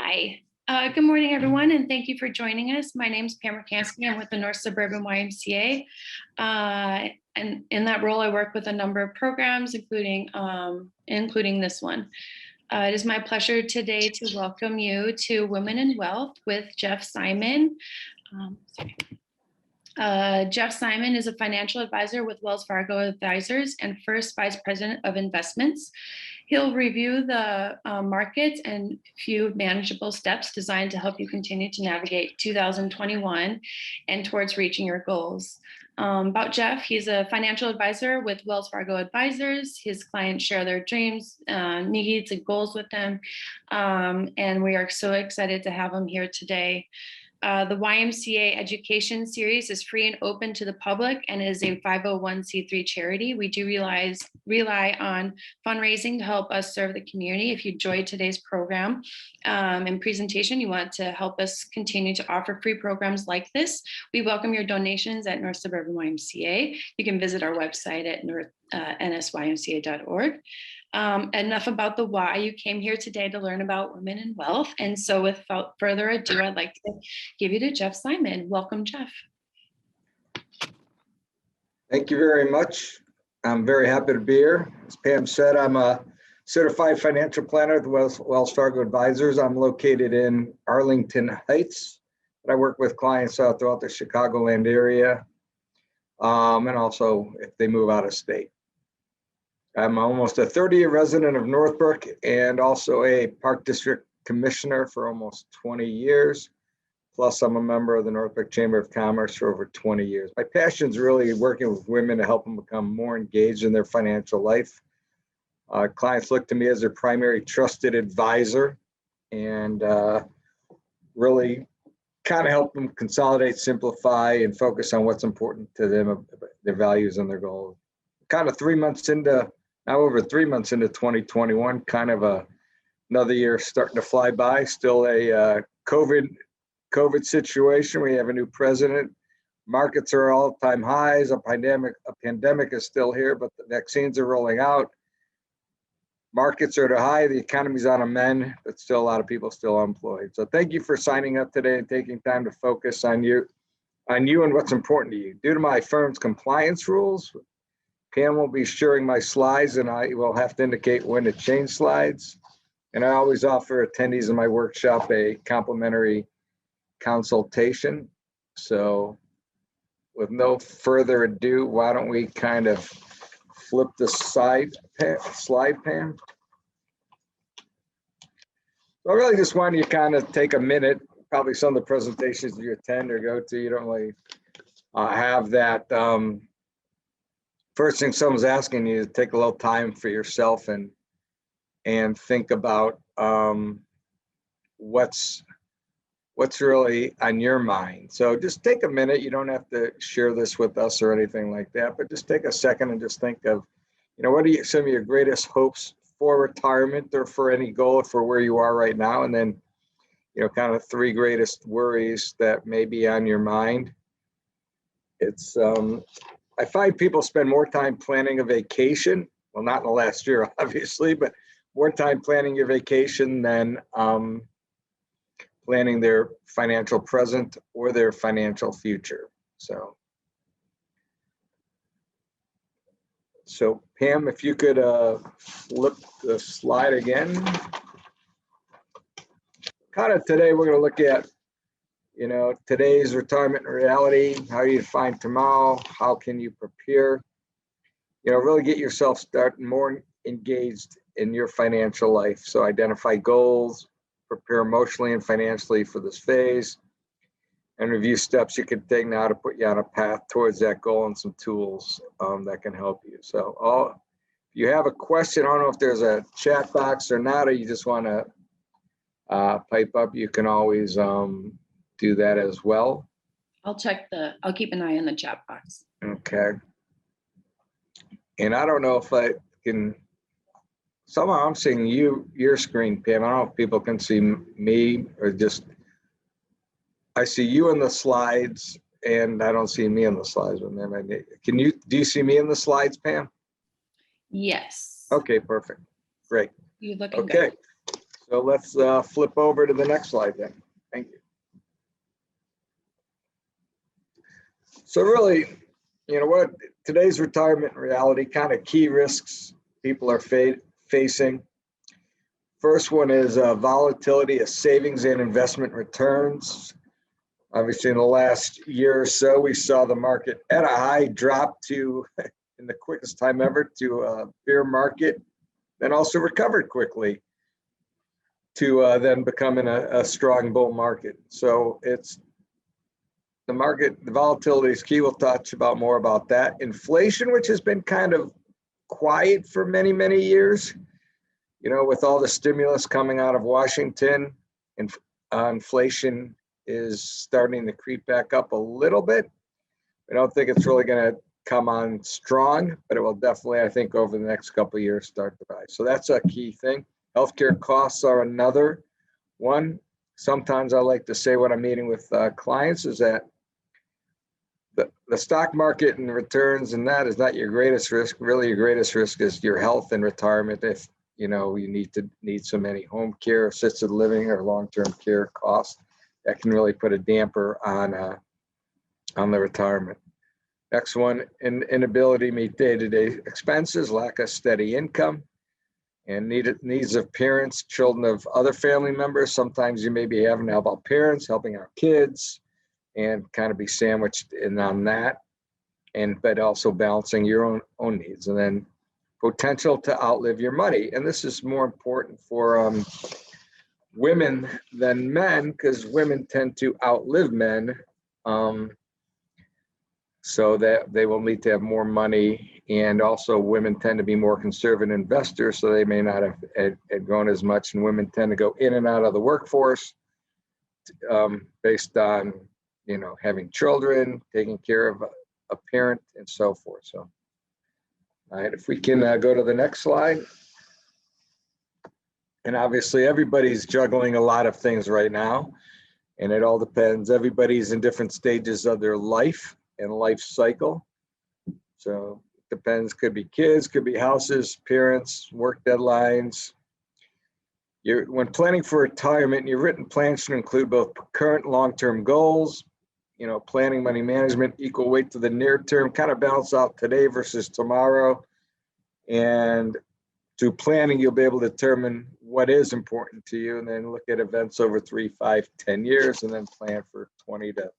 Hi. Good morning, everyone, and thank you for joining us. My name is Pam Rakansky. I'm with the North Suburban YMCA. And in that role, I work with a number of programs, including this one. It is my pleasure today to welcome you to Women in Wealth with Jeff Simon. Jeff Simon is a financial advisor with Wells Fargo Advisors and first vice president of investments. He'll review the markets and a few manageable steps designed to help you continue to navigate 2021 and towards reaching your goals. About Jeff, he's a financial advisor with Wells Fargo Advisors. His clients share their dreams, needs, and goals with him. And we are so excited to have him here today. The YMCA education series is free and open to the public and is a 501c3 charity. We do rely on fundraising to help us serve the community. If you enjoyed today's program and presentation, you want to help us continue to offer free programs like this, we welcome your donations at North Suburban YMCA. You can visit our website at NSYMCA.org. Enough about the why. You came here today to learn about women in wealth. And so without further ado, I'd like to give you to Jeff Simon. Welcome, Jeff. Thank you very much. I'm very happy to be here. As Pam said, I'm a certified financial planner at the Wells Fargo Advisors. I'm located in Arlington Heights. I work with clients throughout the Chicagoland area, and also if they move out of state. I'm almost a 30-year resident of Northbrook and also a Park District Commissioner for almost 20 years. Plus, I'm a member of the Northbrook Chamber of Commerce for over 20 years. My passion is really working with women to help them become more engaged in their financial life. Clients look to me as their primary trusted advisor and really kind of help them consolidate, simplify, and focus on what's important to them, their values and their goals. Kind of over 3 months into 2021, kind of another year starting to fly by. Still a COVID situation. We have a new president. Markets are all-time highs. A pandemic is still here, but the vaccines are rolling out. Markets are at a high. The economy's on a mend, but still a lot of people still unemployed. So thank you for signing up today and taking time to focus on you and what's important to you. Due to my firm's compliance rules, Pam will be sharing my slides and I will have to indicate when to change slides. And I always offer attendees in my workshop a complimentary consultation. So with no further ado, why don't we kind of flip the slide, Pam? So I really just wanted you to kind of take a minute. Probably some of the presentations you attend or go to, you don't really have that. First thing someone's asking you to take a little time for yourself and think about what's really on your mind. So just take a minute. You don't have to share this with us or anything like that, but just take a second and just think of, what are some of your greatest hopes for retirement or for any goal for where you are right now? And then, kind of 3 greatest worries that may be on your mind. It's, I find people spend more time planning a vacation. Well, not in the last year, obviously, but more time planning your vacation than planning their financial present or their financial future. So Pam, if you could flip the slide again. Kind of today, we're going to look at today's retirement reality, how you define tomorrow, how can you prepare, really get yourself starting more engaged in your financial life. So identify goals, prepare emotionally and financially for this phase, and review steps you can take now to put you on a path towards that goal and some tools that can help you. So if you have a question, I don't know if there's a chat box or not, or you just want to pipe up, you can always do that as well. I'll keep an eye on the chat box. Okay. And I don't know if I can, somehow I'm seeing your screen, Pam. I don't know if people can see me or just, I see you in the slides and I don't see me in the slides. Do you see me in the slides, Pam? Yes. Okay, perfect. Great. You're looking good. So let's flip over to the next slide then. Thank you. So really, you know what, today's retirement reality, kind of key risks people are facing. First one is volatility of savings and investment returns. Obviously, in the last year or so, we saw the market at a high drop to, in the quickest time ever, to a bear market, then also recovered quickly to then becoming a strong bull market. So it's the market, the volatility is key. We'll touch more about that. Inflation, which has been kind of quiet for many, many years, you know, with all the stimulus coming out of Washington, and inflation is starting to creep back up a little bit. I don't think it's really going to come on strong, but it will definitely, I think, over the next couple of years start to rise. So that's a key thing. Healthcare costs are another one. Sometimes I like to say when I'm meeting with clients is that the stock market and returns and that is not your greatest risk. Really, your greatest risk is your health and retirement. If you know you need so many home care, assisted living, or long-term care costs, that can really put a damper on the retirement. Next one, inability to meet day-to-day expenses, lack of steady income, and needs of parents, children of other family members. Sometimes you may be having to help out parents, helping out kids, and kind of be sandwiched in on that, but also balancing your own needs. And then potential to outlive your money. And this is more important for women than men, because women tend to outlive men, so that they will need to have more money. And also women tend to be more conservative investors, so they may not have grown as much. And women tend to go in and out of the workforce based on, you know, having children, taking care of a parent, and so forth. So, all right, if we can go to the next slide. And obviously everybody's juggling a lot of things right now, and it all depends. Everybody's in different stages of their life and life cycle. So it depends, could be kids, could be houses, parents, work deadlines. When planning for retirement, your written plans should include both current and long-term goals. You know, planning, money management, equal weight to the near term, kind of balance out today versus tomorrow. And through planning, you'll be able to determine what is important to you, and then look at events over 3, 5, 10 years, and then plan for 20 to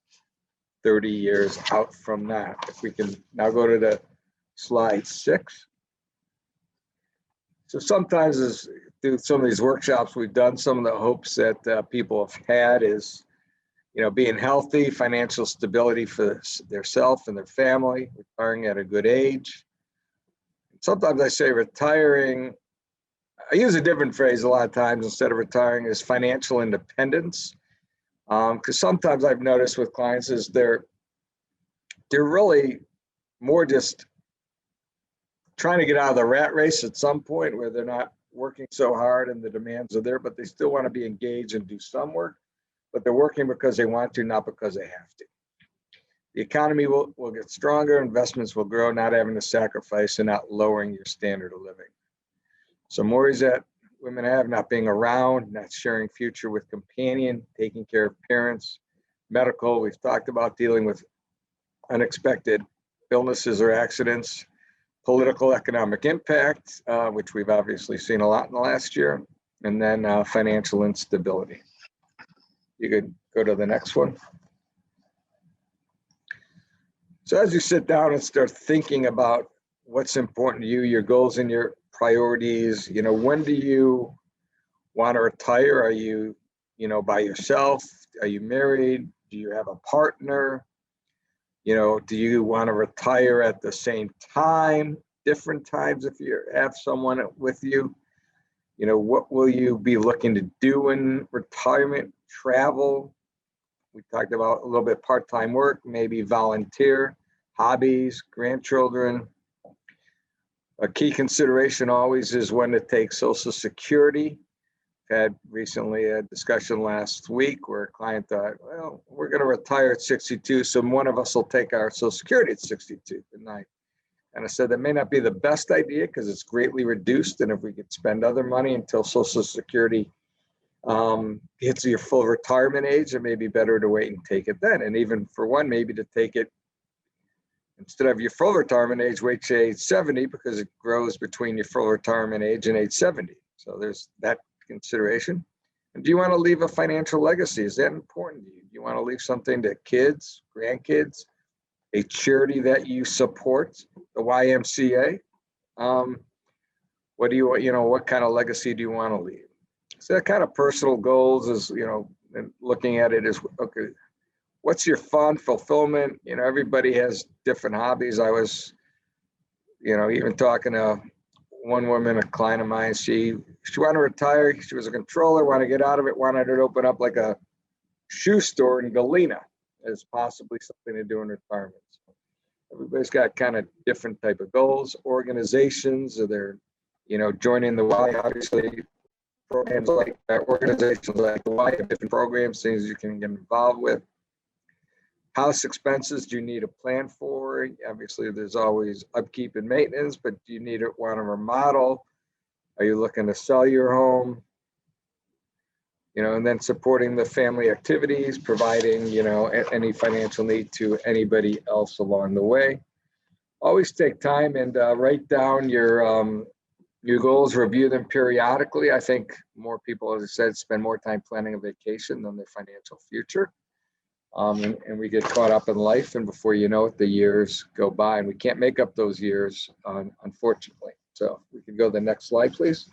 30 years out from that. If we can now go to the slide 6. So sometimes through some of these workshops we've done, some of the hopes that people have had is, you know, being healthy, financial stability for their self and their family, retiring at a good age. Sometimes I say retiring, I use a different phrase a lot of times instead of retiring, is financial independence. Because sometimes I've noticed with clients is they're really more just trying to get out of the rat race at some point where they're not working so hard and the demands are there, but they still want to be engaged and do some work, but they're working because they want to, not because they have to. The economy will get stronger, investments will grow, not having to sacrifice and not lowering your standard of living. Some worries that women have: not being around, not sharing future with companion, taking care of parents, medical. We've talked about dealing with unexpected illnesses or accidents, political, economic impact, which we've obviously seen a lot in the last year, and then financial instability. You could go to the next one. So as you sit down and start thinking about what's important to you, your goals and your priorities, you know, when do you want to retire? Are you, you know, by yourself? Are you married? Do you have a partner? You know, do you want to retire at the same time, different times if you have someone with you? You know, what will you be looking to do in retirement? Travel. We talked about a little bit part-time work, maybe volunteer, hobbies, grandchildren. A key consideration always is when to take Social Security. Had recently a discussion last week where a client thought, well, we're going to retire at 62, so one of us will take our Social Security at 62. And I said that may not be the best idea because it's greatly reduced, and if we could spend other money until Social Security It's your full retirement age, it may be better to wait and take it then. And even for one, maybe to take it instead of your full retirement age, wait to age 70 because it grows between your full retirement age and age 70. So there's that consideration. And do you want to leave a financial legacy? Is that important to you? Do you want to leave something to kids, grandkids, a charity that you support, the YMCA? What do you want, what kind of legacy do you want to leave? So that kind of personal goals is, and looking at it as, okay, what's your fun fulfillment? Everybody has different hobbies. I was, even talking to one woman, a client of mine, she wanted to retire. She was a controller, wanted to get out of it, wanted to open up like a shoe store in Galena as possibly something to do in retirement. So everybody's got kind of different type of goals. Organizations, or they're, joining the Y, obviously programs like that, organizations like the Y have different programs, things you can get involved with. House expenses, do you need a plan for? Obviously, there's always upkeep and maintenance, but do you want to remodel? Are you looking to sell your home? And then supporting the family activities, providing, any financial need to anybody else along the way. Always take time and write down your goals, review them periodically. I think more people, as I said, spend more time planning a vacation than their financial future. And we get caught up in life, and before you know it, the years go by, and we can't make up those years, unfortunately. So we can go to the next slide, please.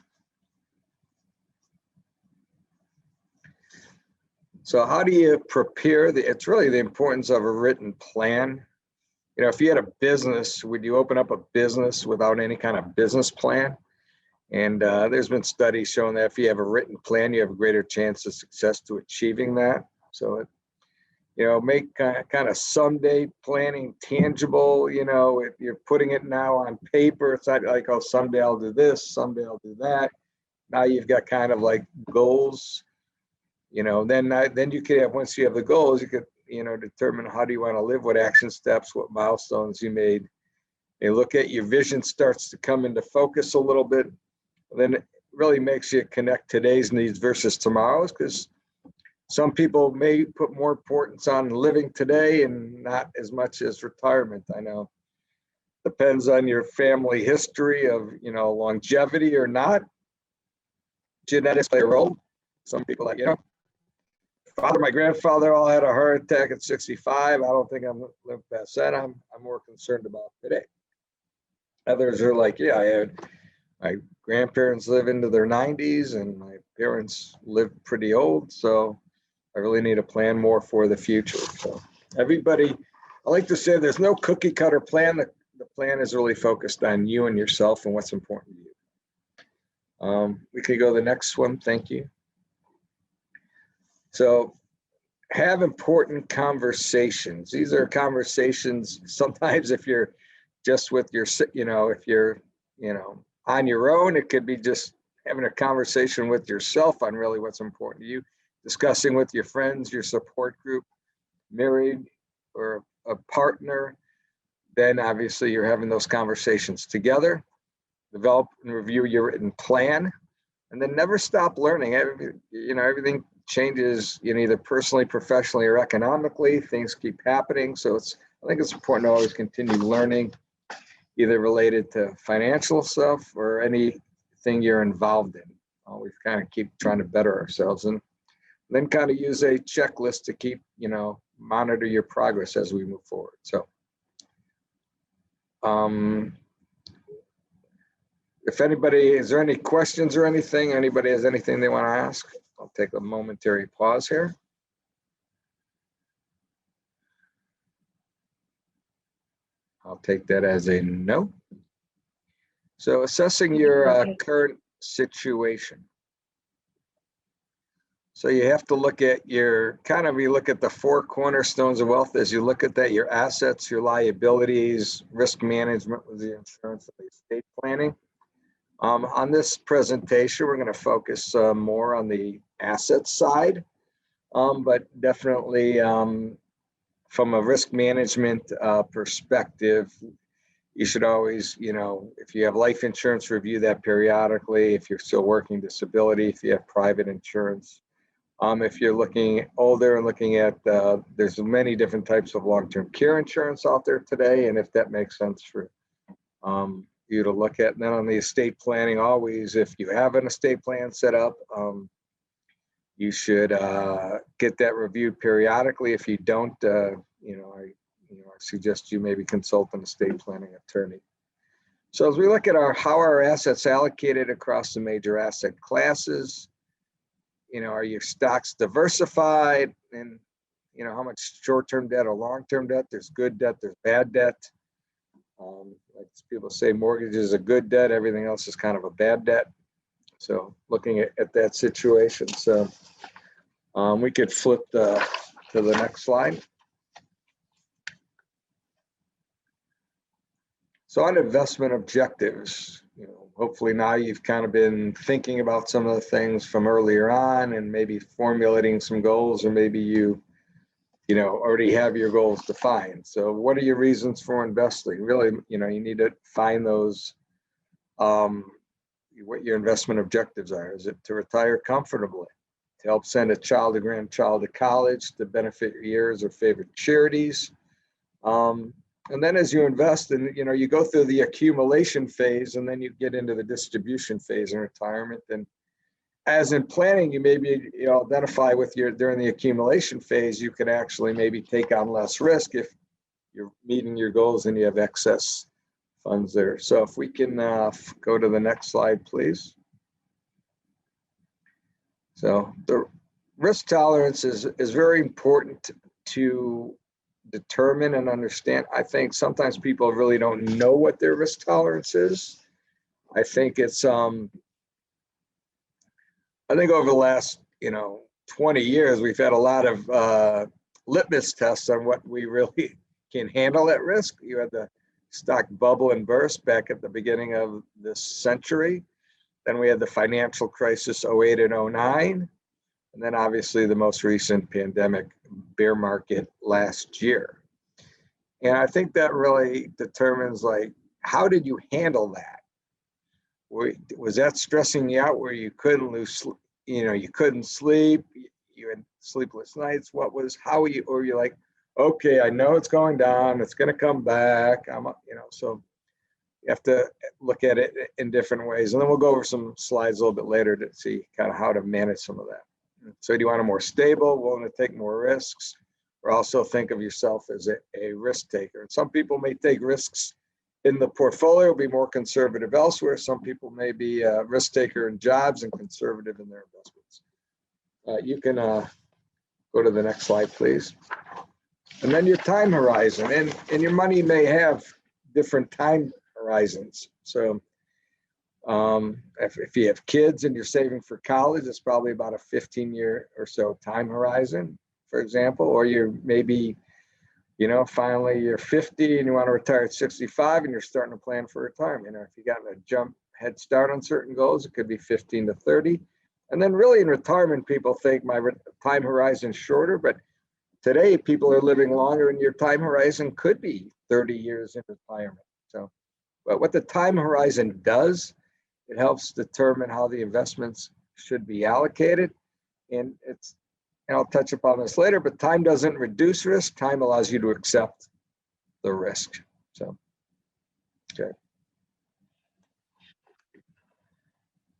So how do you prepare? It's really the importance of a written plan. If you had a business, would you open up a business without any kind of business plan? And there's been studies showing that if you have a written plan, you have a greater chance of success to achieving that. So make kind of someday planning tangible. If you're putting it now on paper, it's not like, oh, someday I'll do this, someday I'll do that. Now you've got kind of like goals. Then you could have, once you have the goals, you could, determine how do you want to live, what action steps, what milestones you made. You look at your vision starts to come into focus a little bit. Then it really makes you connect today's needs versus tomorrow's, because some people may put more importance on living today and not as much as retirement. I know depends on your family history of, longevity or not. Genetics play a role. Some people like, my grandfather all had a heart attack at 65. I don't think I'm going to live past that. I'm more concerned about today. Others are like, yeah, I had my grandparents live into their 90s and my parents lived pretty old. So I really need to plan more for the future. So everybody, I like to say there's no cookie cutter plan. The plan is really focused on you and yourself and what's important to you. We could go to the next one. Thank you. So have important conversations. These are conversations sometimes if you're just with your, if you're, on your own, it could be just having a conversation with yourself on really what's important to you, discussing with your friends, your support group, married or a partner. Then obviously you're having those conversations together, develop and review your written plan, and then never stop learning. Everything changes, either personally, professionally, or economically. Things keep happening. So I think it's important to always continue learning, either related to financial stuff or anything you're involved in. Always kind of keep trying to better ourselves, and then kind of use a checklist to keep, monitor your progress as we move forward. So if anybody, is there any questions or anything? Anybody has anything they want to ask? I'll take a momentary pause here. I'll take that as a no. So assessing your current situation. So you have to look at you look at the 4 cornerstones of wealth. As you look at that, your assets, your liabilities, risk management with the insurance, and the estate planning. On this presentation, we're going to focus more on the asset side, but definitely from a risk management perspective, You should always, if you have life insurance, review that periodically. If you're still working disability, if you have private insurance. If you're looking older and looking at, there's many different types of long-term care insurance out there today, and if that makes sense for you to look at. And then on the estate planning, always, if you have an estate plan set up, you should get that reviewed periodically. If you don't, I suggest you maybe consult an estate planning attorney. So as we look at how our assets allocated across the major asset classes, are your stocks diversified, and how much short-term debt or long-term debt? There's good debt, there's bad debt. Like people say, mortgage is a good debt, everything else is kind of a bad debt. So looking at that situation. So we could flip to the next slide. So on investment objectives, hopefully now you've kind of been thinking about some of the things from earlier on and maybe formulating some goals, or maybe you already have your goals defined. So what are your reasons for investing? Really, you need to find those, what your investment objectives are. Is it to retire comfortably, to help send a child or grandchild to college, to benefit your years or favorite charities? And then as you invest, and you go through the accumulation phase, and then you get into the distribution phase in retirement. And as in planning, you maybe identify with during the accumulation phase, you can actually maybe take on less risk if you're meeting your goals and you have excess funds there. So if we can go to the next slide, please. So the risk tolerance is very important to determine and understand. I think sometimes people really don't know what their risk tolerance is. I think it's I think over the last 20 years, we've had a lot of litmus tests on what we really can handle at risk. You had the stock bubble and burst back at the beginning of this century. Then we had the financial crisis 08 and 09. And then obviously the most recent pandemic bear market last year. And I think that really determines, like, how did you handle that? Was that stressing you out where you couldn't you couldn't sleep, you had sleepless nights? How were you, or you're like, okay, I know it's going down, it's going to come back. So you have to look at it in different ways. And then we'll go over some slides a little bit later to see kind of how to manage some of that. So do you want a more stable, willing to take more risks, or also think of yourself as a risk taker? And some people may take risks in the portfolio, be more conservative elsewhere. Some people may be a risk taker in jobs and conservative in their investments. You can go to the next slide, please. And then your time horizon, and your money may have different time horizons. So if you have kids and you're saving for college, it's probably about a 15-year or so time horizon, for example. Or you're maybe, finally you're 50 and you want to retire at 65 and you're starting to plan for retirement. If you got a head start on certain goals, it could be 15 to 30. And then really in retirement, people think my time horizon is shorter, but today people are living longer, and your time horizon could be 30 years in retirement. So, but what the time horizon does, it helps determine how the investments should be allocated. And I'll touch upon this later, but time doesn't reduce risk. Time allows you to accept the risk. So, okay.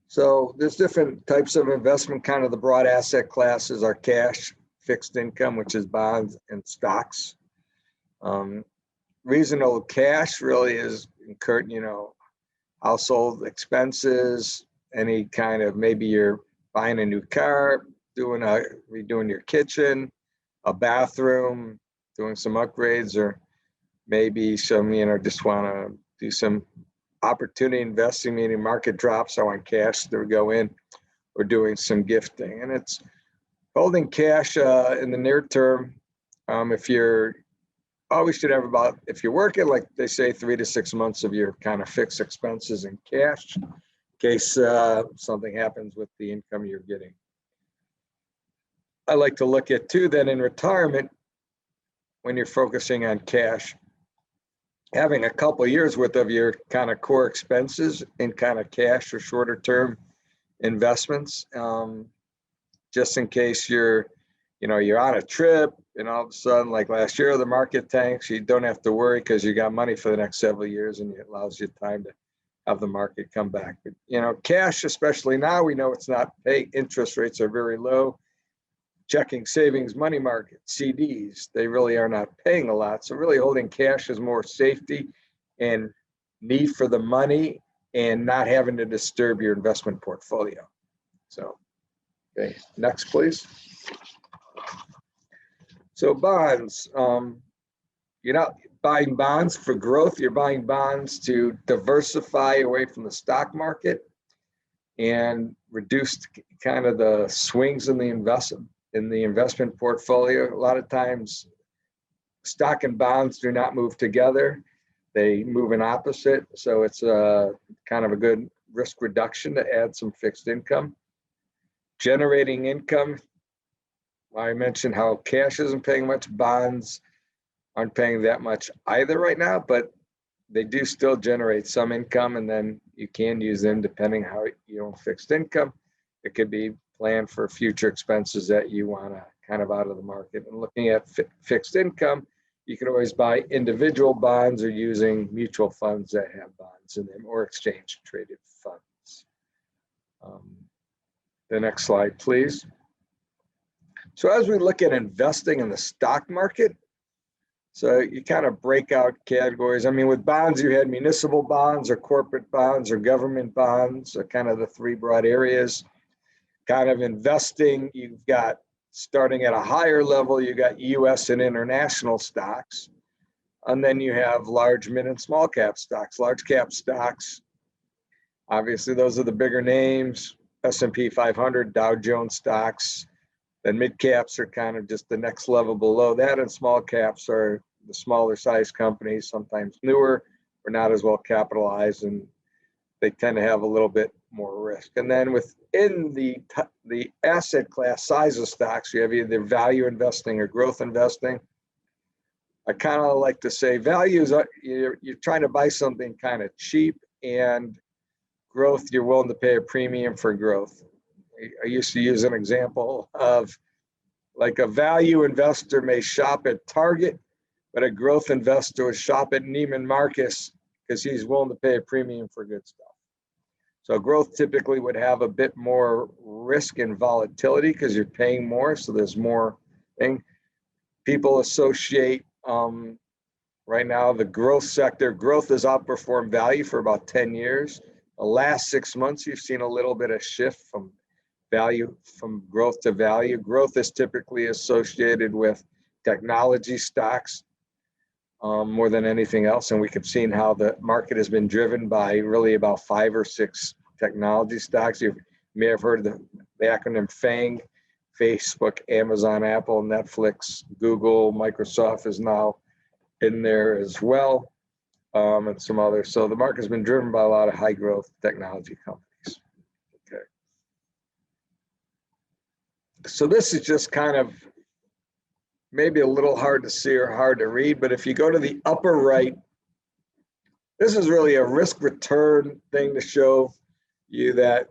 So there's different types of investment. Kind of the broad asset classes are cash, fixed income, which is bonds and stocks. Reasonable cash really is incurred, household expenses, any kind of, maybe you're buying a new car, redoing your kitchen, a bathroom, doing some upgrades, or maybe some, just want to do some opportunity investing, meaning market drops, I want cash to go in, or doing some gifting. And it's holding cash in the near term. If you're always should have about, if you're working, like they say, 3 to 6 months of your kind of fixed expenses in cash, in case something happens with the income you're getting. I like to look at too, then in retirement, when you're focusing on cash, having a couple years worth of your kind of core expenses in kind of cash or shorter term investments, just in case you're on a trip and all of a sudden, like last year, the market tanks. You don't have to worry because you got money for the next several years, and it allows you time to have the market come back. But cash, especially now, we know it's not paying. Interest rates are very low. Checking, savings, money market, CDs, they really are not paying a lot. So really holding cash is more safety and need for the money and not having to disturb your investment portfolio. So, okay, next, please. So bonds, you're not buying bonds for growth. You're buying bonds to diversify away from the stock market and reduce kind of the swings in the investment portfolio. A lot of times, stock and bonds do not move together. They move in opposite. So it's a kind of a good risk reduction to add some fixed income. Generating income. I mentioned how cash isn't paying much. Bonds aren't paying that much either right now, but they do still generate some income, and then you can use them depending how you own fixed income. It could be planned for future expenses that you want to kind of out of the market. And looking at fixed income, you can always buy individual bonds or using mutual funds that have bonds in them or exchange traded funds. The next slide, please. So as we look at investing in the stock market, so you kind of break out categories. I mean, with bonds, you had municipal bonds or corporate bonds or government bonds are kind of the three broad areas. Kind of investing, you've got starting at a higher level, you got US and international stocks. And then you have large, mid, and small cap stocks. Large cap stocks, obviously those are the bigger names, S&P 500, Dow Jones stocks. Then mid caps are kind of just the next level below that, and small caps are the smaller size companies, sometimes newer or not as well capitalized, and they tend to have a little bit more risk. And then within the asset class size of stocks, you have either value investing or growth investing. I kind of like to say values, you're trying to buy something kind of cheap, and growth, you're willing to pay a premium for growth. I used to use an example of like a value investor may shop at Target, but a growth investor would shop at Neiman Marcus because he's willing to pay a premium for good stuff. So growth typically would have a bit more risk and volatility because you're paying more, so there's more thing. People associate right now the growth sector. Growth has outperformed value for about 10 years. The last 6 months, you've seen a little bit of shift from growth to value. Growth is typically associated with technology stocks more than anything else. And we have seen how the market has been driven by really about 5 or 6 technology stocks. You may have heard the acronym FANG: Facebook, Amazon, Apple, Netflix, Google, Microsoft is now in there as well, and some others. So the market has been driven by a lot of high growth technology companies. So this is just kind of maybe a little hard to see or hard to read, but if you go to the upper right, this is really a risk return thing to show you that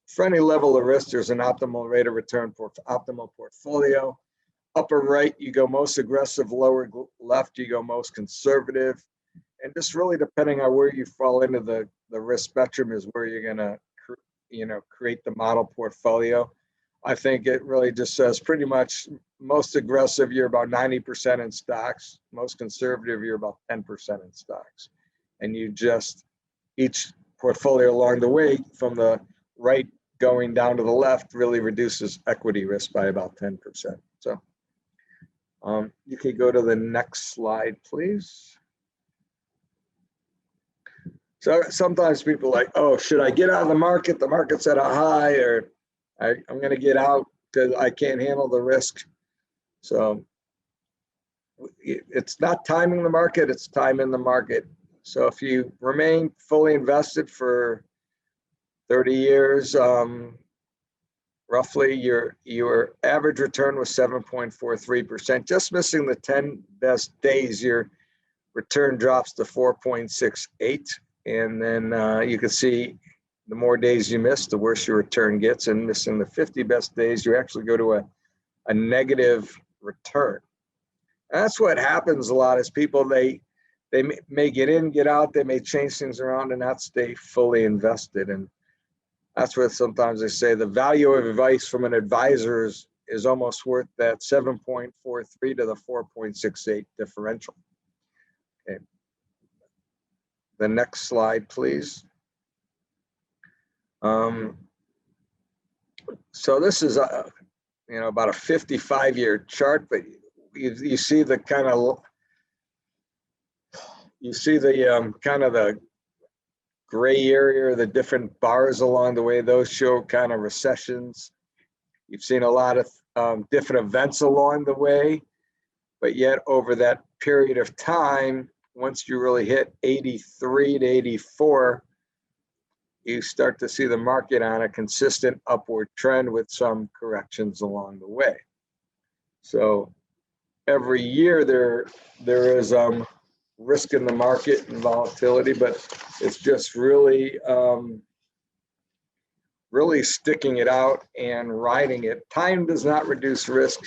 for any level of risk, there's an optimal rate of return for optimal portfolio. Upper right, you go most aggressive. Lower left, you go most conservative. And just really depending on where you fall into the risk spectrum is where you're gonna create the model portfolio. I think it really just says pretty much most aggressive, you're about 90% in stocks. Most conservative, you're about 10% in stocks. And you just, each portfolio along the way from the right going down to the left really reduces equity risk by about 10%. So you could go to the next slide, please. So sometimes people are like, oh, should I get out of the market? The market's at a high, or I'm going to get out because I can't handle the risk. So it's not timing the market, it's time in the market. So if you remain fully invested for 30 years, roughly your average return was 7.43%, just missing the 10 best days. You're return drops to 4.68. And then you can see the more days you miss, the worse your return gets. And missing the 50 best days, you actually go to a negative return. And that's what happens a lot is people, they may get in, get out, they may change things around and not stay fully invested. And that's what sometimes they say the value of advice from an advisor is almost worth that 7.43 to the 4.68 differential. Okay. The next slide, please. So this is about a 55-year chart, but you see the kind of kind of the gray area, the different bars along the way. Those show kind of recessions. You've seen a lot of different events along the way, but yet over that period of time, once you really hit 83 to 84, you start to see the market on a consistent upward trend with some corrections along the way. So every year there is risk in the market and volatility, but it's just really sticking it out and riding it. Time does not reduce risk.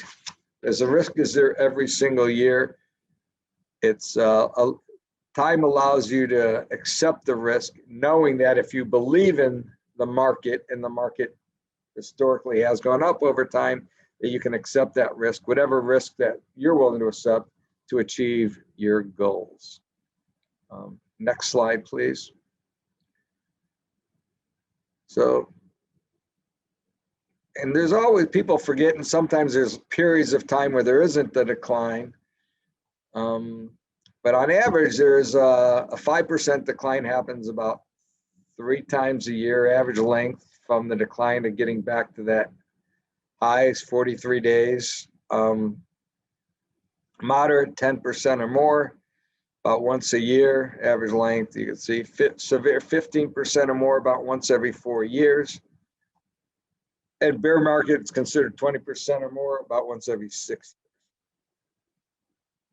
As a risk is there every single year. It's time allows you to accept the risk, knowing that if you believe in the market and the market historically has gone up over time, that you can accept that risk, whatever risk that you're willing to accept to achieve your goals. Next slide, please. So, and there's always people forget, and sometimes there's periods of time where there isn't a decline. But on average, there's a 5% decline happens about 3 times a year, average length from the decline to getting back to that high is 43 days. Moderate 10% or more, about once a year. Average length, you can see severe 15% or more, about once every 4 years. And bear market is considered 20% or more, about once every 6 years.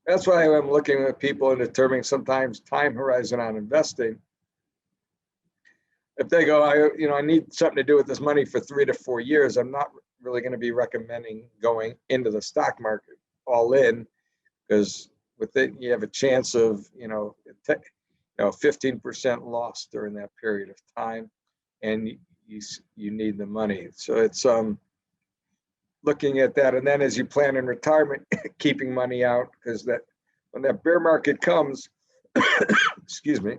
That's why I'm looking at people and determining sometimes time horizon on investing. If they go, I need something to do with this money for 3 to 4 years, I'm not really going to be recommending going into the stock market all in, because with it you have a chance of 15% loss during that period of time, and you need the money. So it's looking at that, and then as you plan in retirement, keeping money out, because that when that bear market comes, excuse me,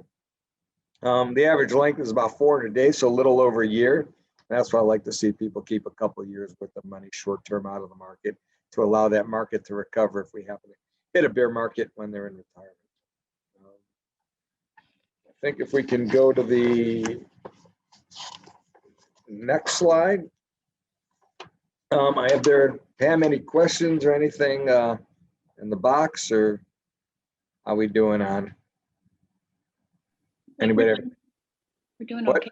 the average length is about 400 days, so a little over a year. That's why I like to see people keep a couple of years worth of money short term out of the market to allow that market to recover if we happen to hit a bear market when they're in retirement. I think if we can go to the next slide. I have there, Pam, any questions or anything in the box, or how we doing on? Anybody? We're doing What? okay.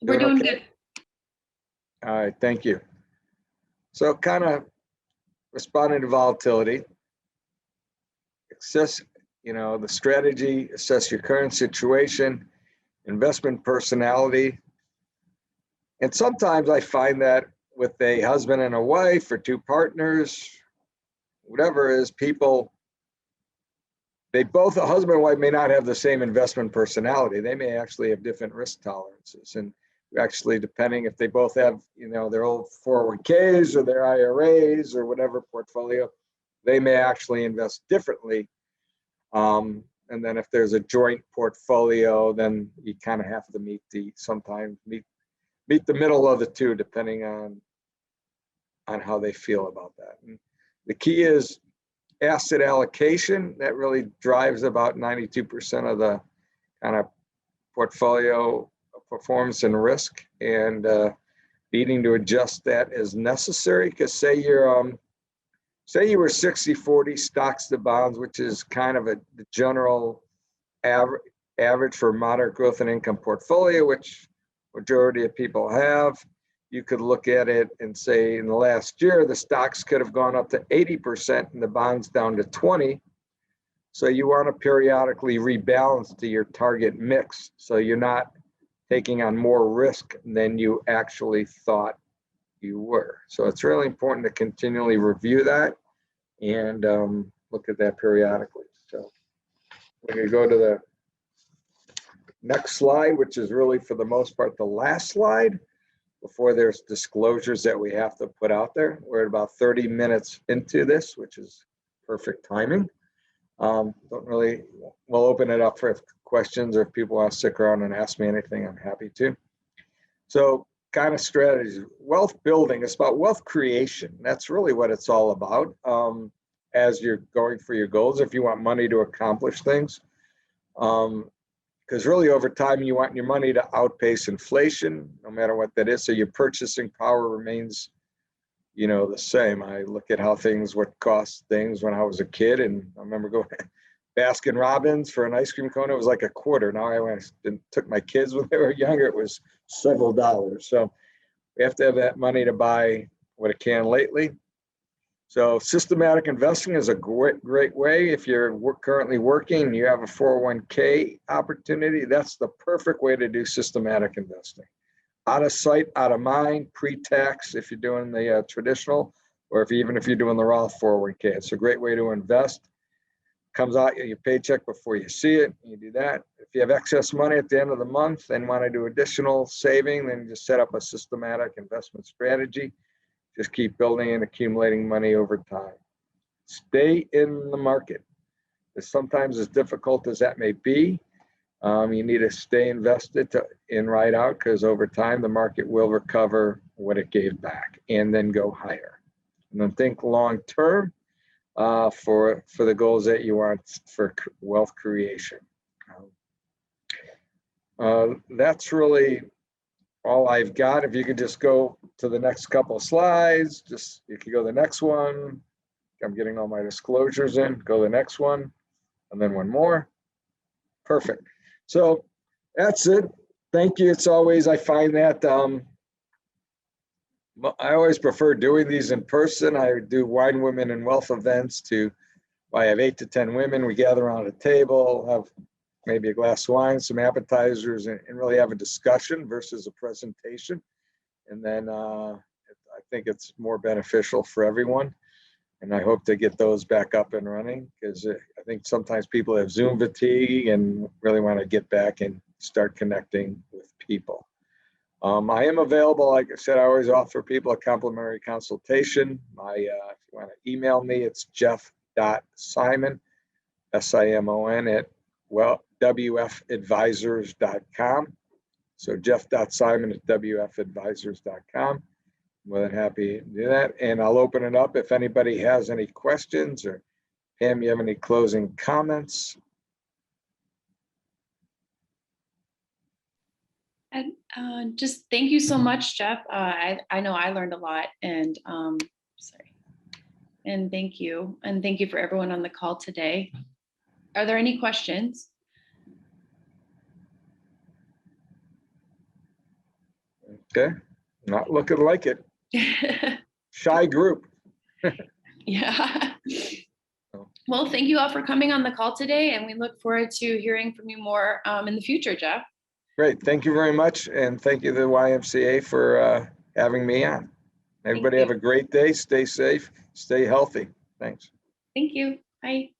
We're doing okay? good. All right, thank you. So kind of responding to volatility, assess, the strategy, assess your current situation, investment personality. And sometimes I find that with a husband and a wife or 2 partners, whatever it is, people, a husband and wife may not have the same investment personality. They may actually have different risk tolerances. And actually, depending if they both have, their old 401ks or their IRAs or whatever portfolio, they may actually invest differently. And then if there's a joint portfolio, then you kind of have to meet the middle of the two, depending on how they feel about that. And the key is asset allocation. That really drives about 92% of the kind of portfolio performance and risk, and needing to adjust that as necessary. Because say you were 60-40 stocks to bonds, which is kind of the general average for moderate growth and income portfolio, which majority of people have. You could look at it and say in the last year, the stocks could have gone up to 80% and the bonds down to 20. So you want to periodically rebalance to your target mix. So you're not taking on more risk than you actually thought you were. So it's really important to continually review that and look at that periodically. So we can go to the next slide, which is really for the most part the last slide before there's disclosures that we have to put out there. We're at about 30 minutes into this, which is perfect timing. Don't really, we'll open it up for questions, or if people want to stick around and ask me anything, I'm happy to. So kind of strategies, wealth building, it's about wealth creation. That's really what it's all about as you're going for your goals, if you want money to accomplish things. Because really over time, you want your money to outpace inflation, no matter what that is. So your purchasing power remains, you know, the same. I look at how things, what cost things when I was a kid, and I remember going Baskin Robbins for an ice cream cone, it was like a quarter. Now I went and took my kids when they were younger, it was several dollars. So we have to have that money to buy what it can lately. So systematic investing is a great way. If you're currently working, you have a 401k opportunity, that's the perfect way to do systematic investing. Out of sight, out of mind, pre-tax if you're doing the traditional, or even if you're doing the Roth 401k. It's a great way to invest. Comes out your paycheck before you see it, you do that. If you have excess money at the end of the month and want to do additional saving, then you just set up a systematic investment strategy. Just keep building and accumulating money over time. Stay in the market. Sometimes as difficult as that may be, you need to stay invested in ride out, because over time the market will recover what it gave back and then go higher. And then think long term for the goals that you want for wealth creation. That's really all I've got. If you could just go to the next couple of slides, you could go to the next one. I'm getting all my disclosures in. Go to the next one, and then one more. Perfect. So that's it. Thank you. It's always, I find that I always prefer doing these in person. I do wine, women, and wealth events I have 8 to 10 women. We gather around a table, have maybe a glass of wine, some appetizers, and really have a discussion versus a presentation. And then I think it's more beneficial for everyone. And I hope to get those back up and running, because I think sometimes people have Zoom fatigue and really want to get back and start connecting with people. I am available, like I said, I always offer people a complimentary consultation. If you want to email me, it's jeff.simon, SIMON, at wfadvisors.com. So jeff.simon at wfadvisors.com. More than happy to do that. And I'll open it up if anybody has any questions, or Pam, you have any closing comments? And just thank you so much, Jeff. I know I learned a lot, and sorry. And thank you. And thank you for everyone on the call today. Are there any questions? Okay, not looking like it. Shy group. Yeah. Well, thank you all for coming on the call today, and we look forward to hearing from you more in the future, Jeff. Great, thank you very much, and thank you to the YMCA for having me on. Everybody have a great day, stay safe, stay healthy. Thanks. Thank you, bye.